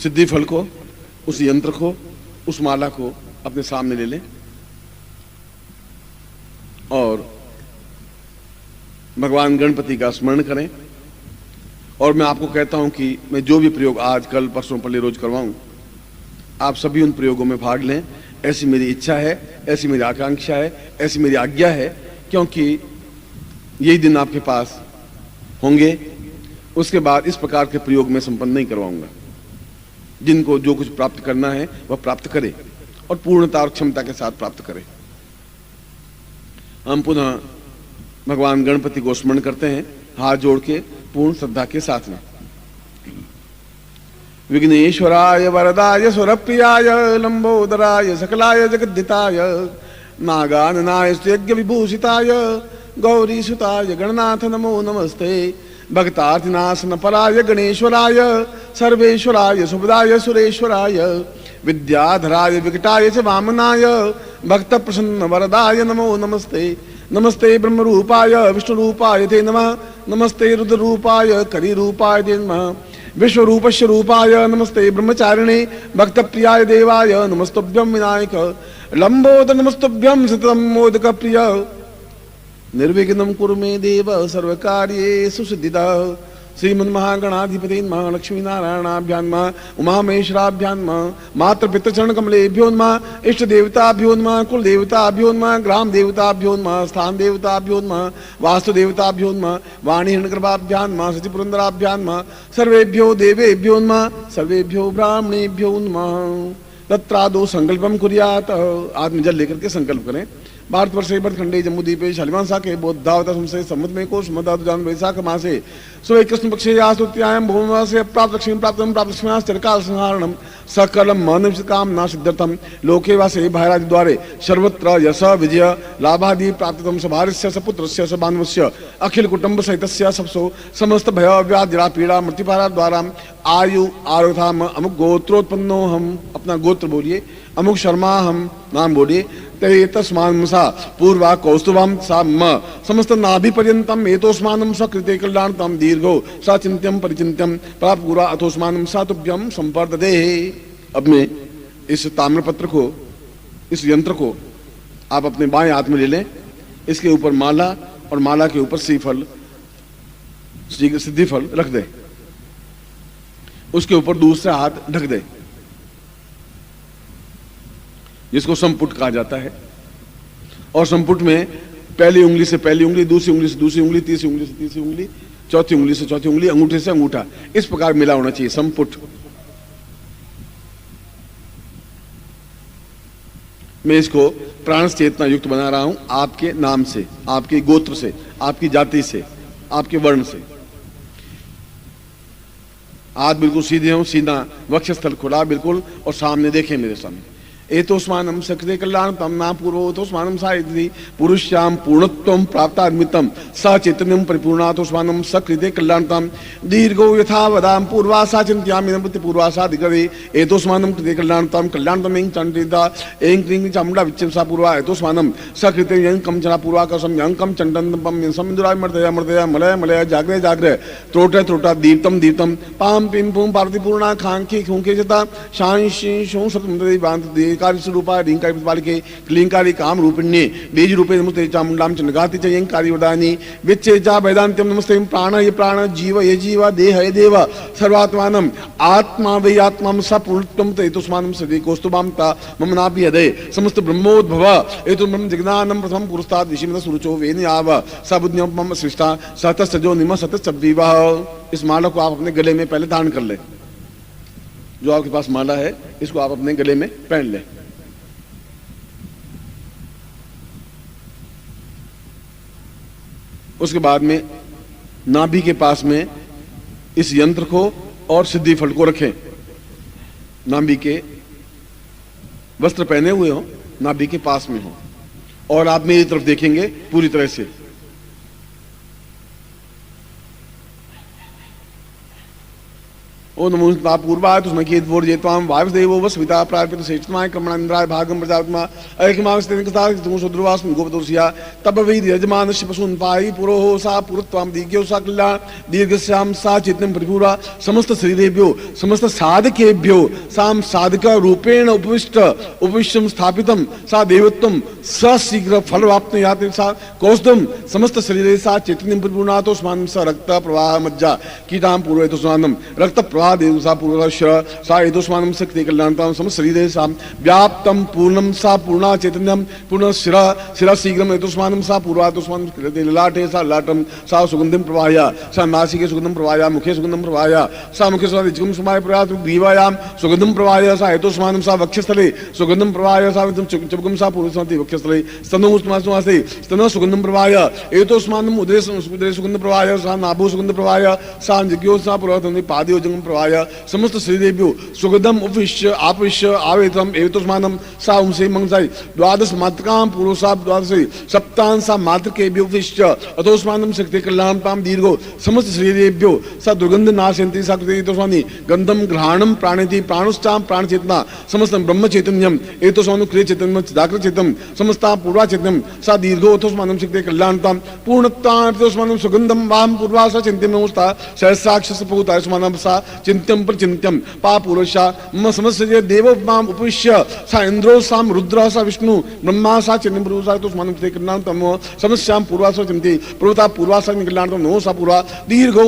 सिद्धि फल को, उस यंत्र को, उस माला को अपने सामने ले लें और भगवान गणपति का स्मरण करें। और मैं आपको कहता हूं कि मैं जो भी प्रयोग आज, कल, परसों, पल्ले रोज करवाऊं, आप सभी उन प्रयोगों में भाग लें। ऐसी मेरी इच्छा है, ऐसी मेरी आकांक्षा है, ऐसी मेरी आज्ञा है, क्योंकि यही दिन आपके पास होंगे। उसके बाद इस प्रकार के प्रयोग में संपन्न नहीं करवाऊंगा। जिनको जो कुछ प्राप्त करना है वह प्राप्त करे और पूर्णता और क्षमता के साथ प्राप्त करे। हम पुनः भगवान गणपति को स्मरण करते हैं हाथ जोड़ के पूर्ण श्रद्धा के साथ में। विघ्नेश्वराय वरदाय सुरप्रियाय लंबोदराय सकलाय जगद्दिताय नागाननाय यज्ञ विभूषिताय गौरीसुताय गणनाथ नमो नमस्ते। भक्तार्थिनाशन पराय गणेश्वराय सर्वेश्वराय सुभदाय सुरेश्वराय विद्याधराय विकटाय च वामनाय भक्त प्रसन्न वरदाय नमो नमस्ते। नमस्ते ब्रह्म रूपाय विष्णु रूपाय ते नमः। नमस्ते रुद्र रूपाय करी रूपाय ते नमः। विश्वरूपस्य रूपाय नमस्ते ब्रह्मचारिणे भक्त प्रियाय देवाय नमस्तुभ्यं विनायक लंबोदर नमस्तुभ्यं सततं मोदक प्रिय निर्विघ्नं कुरु मे देव सर्वकार्येषु सिद्धिदा। श्रीमन्महागणाधिपते नमः। लक्ष्मी नारायणाभ्यां नमः। उमामहेश्वराभ्यां नमः। मातृपितृचरण कमलेभ्यो नमः। इष्ट देवताभ्यो नमः। कुल देवताभ्यो नमः। ग्राम देवताभ्यो नमः। स्थान देवताभ्यो नमः। वास्तु देवताभ्यो नमः। वाणी हिरण्यगर्भाभ्यां नमः। सचिपुरंदराभ्यां नमः। सर्वेभ्यो देवेभ्यो नमः। सर्वेभ्यो ब्राह्मणेभ्यो नमः। तत्रादो संकल्पम कुर्यात। आत्म जल लेकर के संकल्प करें। भारतवर्षे भरतखंडे जम्बूद्वीपे शालिवांसा के बोद्धावत संशय सम्मत में कोश मदान वैशाख मासे सुबह कृष्ण पक्षे आस्तुत्यायं भूमवासे प्राप्त लक्ष्मी प्राप्तम प्राप्त लक्ष्मीश्चरकाल संहारणम सकलम मानव कामना सिद्धर्थम लोके वासे भारादि द्वारे सर्वत्र यश विजय लाभादि प्राप्तम सभार्यस्य सपुत्रस्य सबान्वस्य अखिल कुटुंब सहितस्य सबसो समस्त भय व्याधि पीड़ा मृत्युपारा द्वारा आयु आरोधाम अमुक गोत्रोत्पन्नो हम। अपना गोत्र बोलिए। अमुक शर्मा हम नाम बोलिए। ते तस्मान्सा पूर्वा कौस्तुभम सा म समस्त नाभि पर्यंतम एतोस्मानं सकृते कल्याणतम दीर्घो सा चिंत्यम परिचिंत्यम प्राप्त गुरा अथोस्मानं सा तुभ्यम संपर्दते। अब मैं इस ताम्रपत्र को, इस यंत्र को आप अपने बाएं हाथ में ले लें। इसके ऊपर माला और माला के ऊपर श्रीफल, सिद्धि फल रख दें। उसके ऊपर दूसरा हाथ ढक दें, जिसको संपुट कहा जाता है। और संपुट में पहली उंगली से पहली उंगली, दूसरी उंगली से दूसरी उंगली, तीसरी उंगली से तीसरी उंगली, चौथी उंगली से चौथी उंगली, अंगूठे से अंगूठा, इस प्रकार मिला होना चाहिए संपुट। मैं इसको प्राण चेतना युक्त बना रहा हूं आपके नाम से, आपके गोत्र से, आपकी जाति से, आपके वर्ण से। हाथ बिल्कुल सीधे हों, सीधा वक्षस्थल खुला बिल्कुल, और सामने देखें मेरे सामने। एतोस्मानं सकृते कल्याणतम ना पूर्वोतोस्मानं सायति पुरुष्याम पूर्णत्वं प्राप्ताद्मितम स चैतन्यं परिपूर्णातोस्मानं सकृते कल्याणतम दीर्घो यथा वदाम पूर्वासा चिंत्यामि नमति पूर्वासा दिगरे एतोस्मानं कृते कल्याणतम कल्याणतम एं चंडिता एं क्लीं चामुंडा विच्चसा पूर्वा एतोस्मानं सकृते यं कम चना पूर्वाकसम यं कम चंडनपम यं समिंदुराय मर्दया मर्दया मलय मलय जाग्रे जाग्रे त्रोटे त्रोटा दीप्तम दीप्तम पाम पिम पुम पार्वती पूर्णा खांखी खूंखे जता शांशी शों सतमुद्रे बांध रूपाय रींकारी प्रतिपालिके क्लींकारी काम रूपिण्ये बीज रूपे नमस्ते चामुंडाम चंडगाति च यंकारी वदानी विच्चे चा वेदांत्यम नमस्ते प्राण ये प्राण जीव ये जीव देह ये देव सर्वात्मानम आत्मा वै आत्मा सपूर्णत्वं तैतुस्मानं सदे कौस्तुभां ता मम नाभि हृदये समस्त ब्रह्मोद्भव एतु ब्रह्म जिज्ञानं प्रथम पुरस्ताद विशिमन सुरुचो वेनयाव सबुद्ध्यं मम सृष्टा सतसजो निम सतसब्दीवः। इस माला को आप अपने गले में पहले धारण कर लें। जो आपके पास माला है इसको आप अपने गले में पहन लें। उसके बाद में नाभि के पास में इस यंत्र को और सिद्धि फल को रखें। नाभि के वस्त्र पहने हुए हो, नाभि के पास में हो, और आप मेरी तरफ देखेंगे पूरी तरह से। ओ नमोस्ता पूर्वाय तुस्मै केतवोर्जेत्वां वायुदेवो वस्विता प्रार्पित श्रेष्ठमाय कर्मणान्द्राय भागं प्रजात्मा ऐकमांस्तेन सुद्रुवास्म गोपदोषिया तब वैद यजमानस्य पशून् पायि पुरोहो सा पुरत्वां दीर्घ्यो सा कल्याण दीर्घस्याम सा चित्तं परिपूरा समस्त शरीरेभ्यो समस्त साधकेभ्यो साम साधक रूपेण उपविष्टं स्थापितं सा देवत्वं सशीघ्र फलवाप्नुयाति सा कौस्तुभं समस्त शरीरे सा चैतन्यं परिपूर्णातोस्मानं स रक्त प्रवाह मज्जा कीटां पूर्वयतोस्मानं रक्त प्रवाह देवसा पूर्वश्र सा एतोस्मानं शक्ति कल्याणतां समस्त शरीरे सा व्याप्तं पूर्णं सा पूर्णा चैतन्यं पूर्ण शिरा शीघ्रम एतोस्मानं सा पूर्वातोस्मानं कृते ललाटे सा ललाटं सा सुगन्धिं प्रवाहय सा नासिके सुगन्धिं प्रवाहय मुखे सुगन्धिं प्रवाहय सा मुखे स्वादिकं समाय प्रयात ग्रीवायां सुगन्धिं प्रवाहय सा एतोस्मानं सा वक्षस्थले सुगन्धिं प्रवाहय सा चुबकं सा पूर्वस्माति वक्षस्थले स्तनोस्मासि स्तन सुगन्धिं प्रवाहय एतोस्मानं उदरे सुगन्धिं प्रवाहय सा नाभो सुगन्धिं प्रवाहय सा जिज्ञो सा पूर्वतनि पादयो जंगम प्रवाहय समस्त शरीरेभ्यो सुगन्धम् उपविश्य आविश्य आवेतम् एतोस्मानं सा उंसे मंगसाय द्वादश मात्रकां पुरुषा द्वादश सप्तान् सा मात्रकेभ्यो उपविश्य अतोस्मानं शक्ति कल्याणतां दीर्घो समस्त शरीरेभ्यो सा दुर्गन्ध नाशयन्ति सा कृते एतोस्मानि गन्धं घ्राणं प्राणेति प्राणुश्चां प्राणचेतना समस्त ब्रह्म चैतन्यम् एतोस्मानं क्रिय चैतन्यं चिदाकृत चैतन्यं समस्ता पूर्वा चैतन्यं सा दीर्घो अतोस्मानं शक्ति कल्याणतां पूर्णत्वां एतोस्मानं सुगन्धं वाम पूर्वा सा चिन्त्यं नमोस्ता सहस्राक्षस पूतास्मानं सा चिन्त्यं प्रचिन्त्यं पा पुरुषा मम समस्त देव माम उपविश्य सा इंद्रो साम रुद्र सा विष्णु ब्रह्मा सा चिन्त्यं पुरुषा एतोस्मानं शक्ति कल्याणतां समस्यां पूर्वा सा चिन्ति पूर्वता पूर्वा सा कल्याणतां नो सा पूर्वा दीर्घो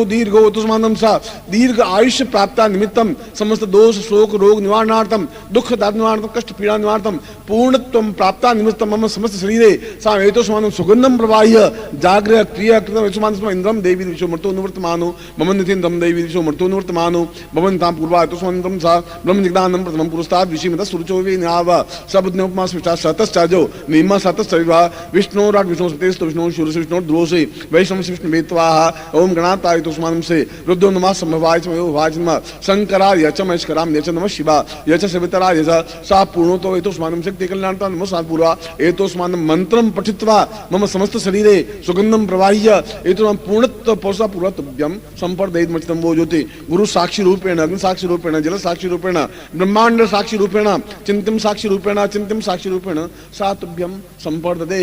एतोस्मानं सा दीर्घ आयुष्य प्राप्ता निमित्तं समस्त दोष शोक रोग निवारणार्थं दुख दाप निवारणार्थं कष्ट पीड़ा निवारणार्थं पूर्णत्वं प्राप्ता निमित्तं मम समस्त शरीरे सा एतोस्मानं सुगन्धं प्रवाह्य जाग्रह क्रिया कृतं एतोस्मानं इन्द्रं देवी दिशो मर्तो निवर्तमानो मम नित्यं देवी दिशो मर्तो निवर्तमानो भवन्तां पूर्वा एतोस्मानं सा ब्रह्मजिज्ञानं प्रथमं पुरस्तात् विषयमतः सुरुचो वे न्याव सबुद्धनोपमा स्पष्टा सतश्चाजो निम्मा सतश्चरिवा विष्णोराट विष्णु सतेस्तु विष्णु शूरसे विष्णु द्रोसे वैष्णव विष्णु वेत्वाः ओम गणाताय एतोस्मानं से रुद्रो नमः संभवाय च मयो भाज नमः शंकराय च महेश्वराय च नमः शिवा य च सवितराय च सा पूर्णतो एतोस्मानं शक्ति कल्याणता नमः सा पूर्वा एतोस्मानं मंत्रं पठित्वा मम समस्त शरीरे सुगन्धं प्रवाह्य एतोस्मानं पूर्णत्व पौषा पूर्वतव्यं संपर्दयित मचितं वो ज्योति गुरु साक्षी रूपेण अग्नि साक्षी रूपेण जल साक्षी रूपेण ब्रह्मांड साक्षी रूपेण चिंतन साक्षी रूपेण सातभ्यम संपर्दते।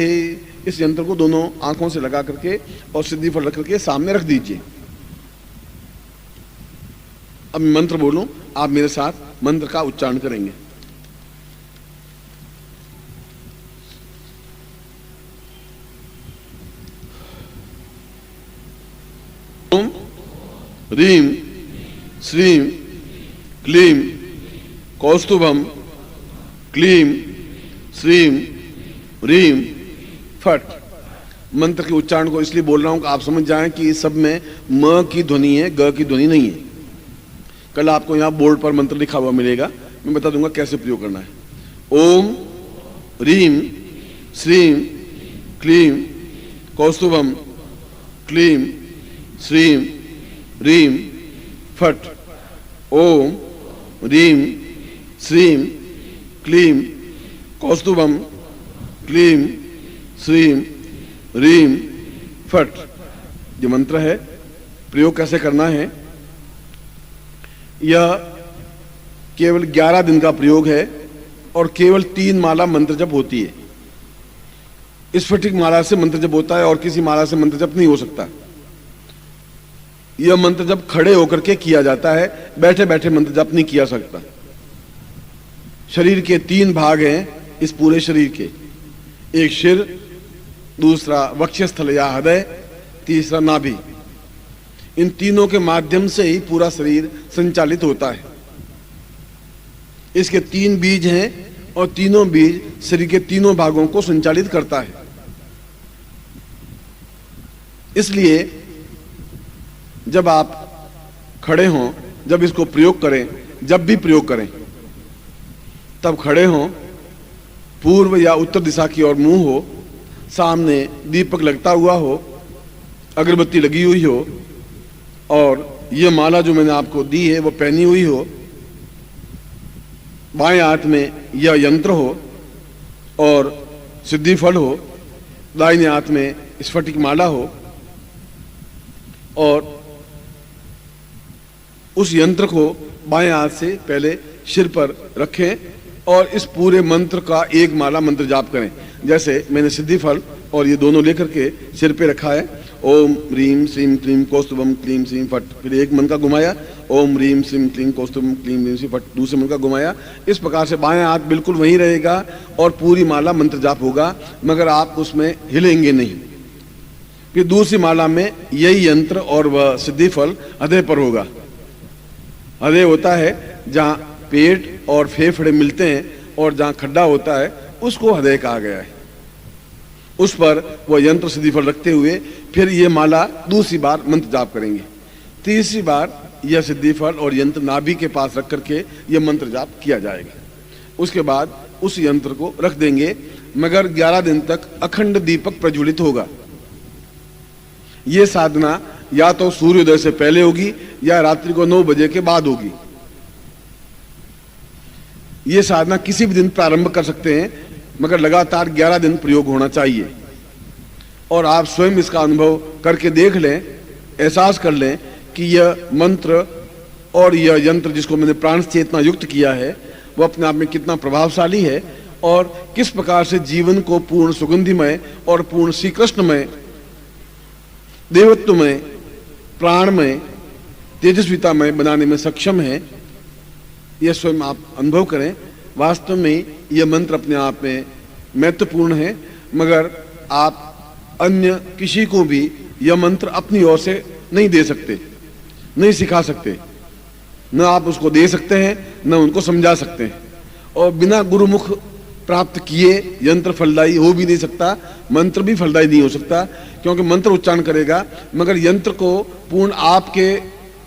इस यंत्र को दोनों आंखों से लगा करके और सिद्धि फल रख करके सामने रख दीजिए। अब मंत्र बोलूं, आप मेरे साथ मंत्र का उच्चारण करेंगे। ओम ह्रीं श्रीं क्लीं कौस्तुभम क्लीं श्रीं ह्रीं फट। मंत्र के उच्चारण को इसलिए बोल रहा हूं कि आप समझ जाएं कि इस सब में म की ध्वनि है, ग की ध्वनि नहीं है। कल आपको यहां बोर्ड पर मंत्र लिखा हुआ मिलेगा, मैं बता दूंगा कैसे प्रयोग करना है। ओम ह्रीं श्रीं क्लीं कौस्तुभम क्लीं श्रीं ह्रीं फट। ओम ह्रीं श्रीं क्लीं कौस्तुभम क्लीं श्रीं ह्रीं फट। ये मंत्र है। प्रयोग कैसे करना है? यह केवल 11 दिन का प्रयोग है और केवल 3 माला मंत्र जप होती है। स्फटिक माला से मंत्र जप होता है और किसी माला से मंत्र जप नहीं हो सकता। यह मंत्र जप खड़े होकर के किया जाता है, बैठे बैठे मंत्र जप नहीं किया सकता। शरीर के 3 भाग हैं इस पूरे शरीर के, एक सिर, दूसरा वक्षस्थल या हृदय, तीसरा नाभि। इन तीनों के माध्यम से ही पूरा शरीर संचालित होता है। इसके 3 बीज हैं और तीनों बीज शरीर के तीनों भागों को संचालित करता है। इसलिए जब आप खड़े हों, जब इसको प्रयोग करें, जब भी प्रयोग करें, तब खड़े हों, पूर्व या उत्तर दिशा की ओर मुंह हो, सामने दीपक लगता हुआ हो, अगरबत्ती लगी हुई हो और ये माला जो मैंने आपको दी है वो पहनी हुई हो, बाएं हाथ में यह यंत्र हो और सिद्धि फल हो, दाहिने हाथ में स्फटिक माला हो और उस यंत्र को बाएं हाथ से पहले सिर पर रखें और इस पूरे मंत्र का एक माला मंत्र जाप करें। जैसे मैंने सिद्धि फल और ये दोनों लेकर के सिर पे रखा है, ओम ह्रीम श्रीम क्लीम कौस्तुभम क्लीम श्रीम फट, फिर एक मन का घुमाया, ओम ह्रीम श्रीम क्लीम कौस्तुभम क्लीम ह्रीम श्रीम फट, दूसरे मन का घुमाया। इस प्रकार से बाएं हाथ बिल्कुल वहीं रहेगा और पूरी माला मंत्र जाप होगा, मगर आप उसमें हिलेंगे नहीं। फिर दूसरी माला में यही यंत्र और वह सिद्धि फल हृदय पर होगा। हृदय होता है जहाँ पेट और फेफड़े मिलते हैं और जहाँ खड्डा होता है उसको हृदय कहा गया है। उस पर वह यंत्र सिद्धि फल रखते हुए फिर ये माला दूसरी बार मंत्र जाप करेंगे। तीसरी बार यह सिद्धि फल और यंत्र नाभि के पास रख करके यह मंत्र जाप किया जाएगा। उसके बाद उस यंत्र को रख देंगे, मगर 11 दिन तक अखंड दीपक प्रज्वलित होगा। यह साधना या तो सूर्योदय से पहले होगी या रात्रि को 9 बजे के बाद होगी। यह साधना किसी भी दिन प्रारंभ कर सकते हैं, मगर लगातार 11 दिन प्रयोग होना चाहिए। और आप स्वयं इसका अनुभव करके देख लें, एहसास कर लें कि यह मंत्र और यह यंत्र जिसको मैंने प्राण चेतना युक्त किया है वह अपने आप में कितना प्रभावशाली है और किस प्रकार से जीवन को पूर्ण सुगंधिमय और पूर्ण श्री कृष्णमय, देवत्वमय, प्राणमय, तेजस्वितामय बनाने में सक्षम है। यह स्वयं आप अनुभव करें। वास्तव में यह मंत्र अपने आप में महत्वपूर्ण है, मगर आप अन्य किसी को भी यह मंत्र अपनी ओर से नहीं दे सकते, नहीं सिखा सकते। न आप उसको दे सकते हैं, न उनको समझा सकते हैं। और बिना गुरुमुख प्राप्त किए यंत्र फलदायी हो भी नहीं सकता, मंत्र भी फलदायी नहीं हो सकता, क्योंकि मंत्र उच्चारण करेगा, मगर यंत्र को पूर्ण आपके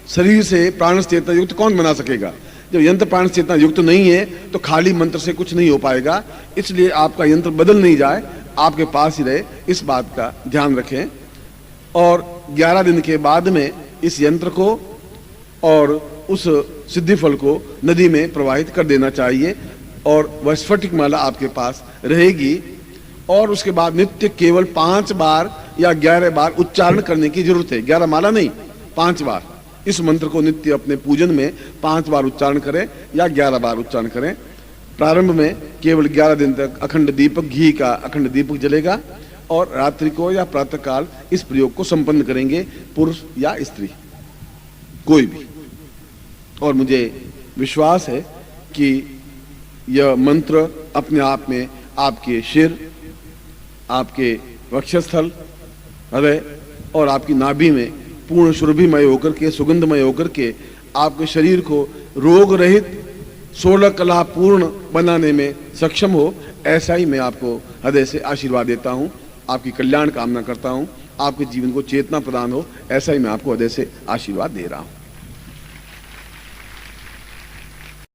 शरीर से प्राण चेतना युक्त कौन बना सकेगा। जब यंत्र प्राण चेतना युक्त नहीं है तो खाली मंत्र से कुछ नहीं हो पाएगा। इसलिए आपका यंत्र बदल नहीं जाए, आपके पास ही रहे, इस बात का ध्यान रखें। और 11 दिन के बाद में इस यंत्र को और उस सिद्धि फल को नदी में प्रवाहित कर देना चाहिए और वह स्फटिक माला आपके पास रहेगी। और उसके बाद नित्य केवल 5 बार या 11 बार उच्चारण करने की जरूरत है। 11 माला नहीं, 5 बार इस मंत्र को नित्य अपने पूजन में 5 बार उच्चारण करें या 11 बार उच्चारण करें। प्रारंभ में केवल 11 दिन तक अखंड दीपक, घी का अखंड दीपक जलेगा और रात्रि को या प्रातःकाल इस प्रयोग को संपन्न करेंगे, पुरुष या स्त्री कोई भी। और मुझे विश्वास है कि यह मंत्र अपने आप में आपके सिर, आपके वक्षस्थल, हृदय और आपकी नाभि में पूर्ण सुरभिमय होकर के, सुगंधमय होकर के आपके शरीर को रोग रहित, 16 कला पूर्ण बनाने में सक्षम हो। ऐसा ही मैं आपको हृदय से आशीर्वाद देता हूँ, आपकी कल्याण कामना करता हूँ, आपके जीवन को चेतना प्रदान हो, ऐसा ही मैं आपको हृदय से आशीर्वाद दे रहा हूँ।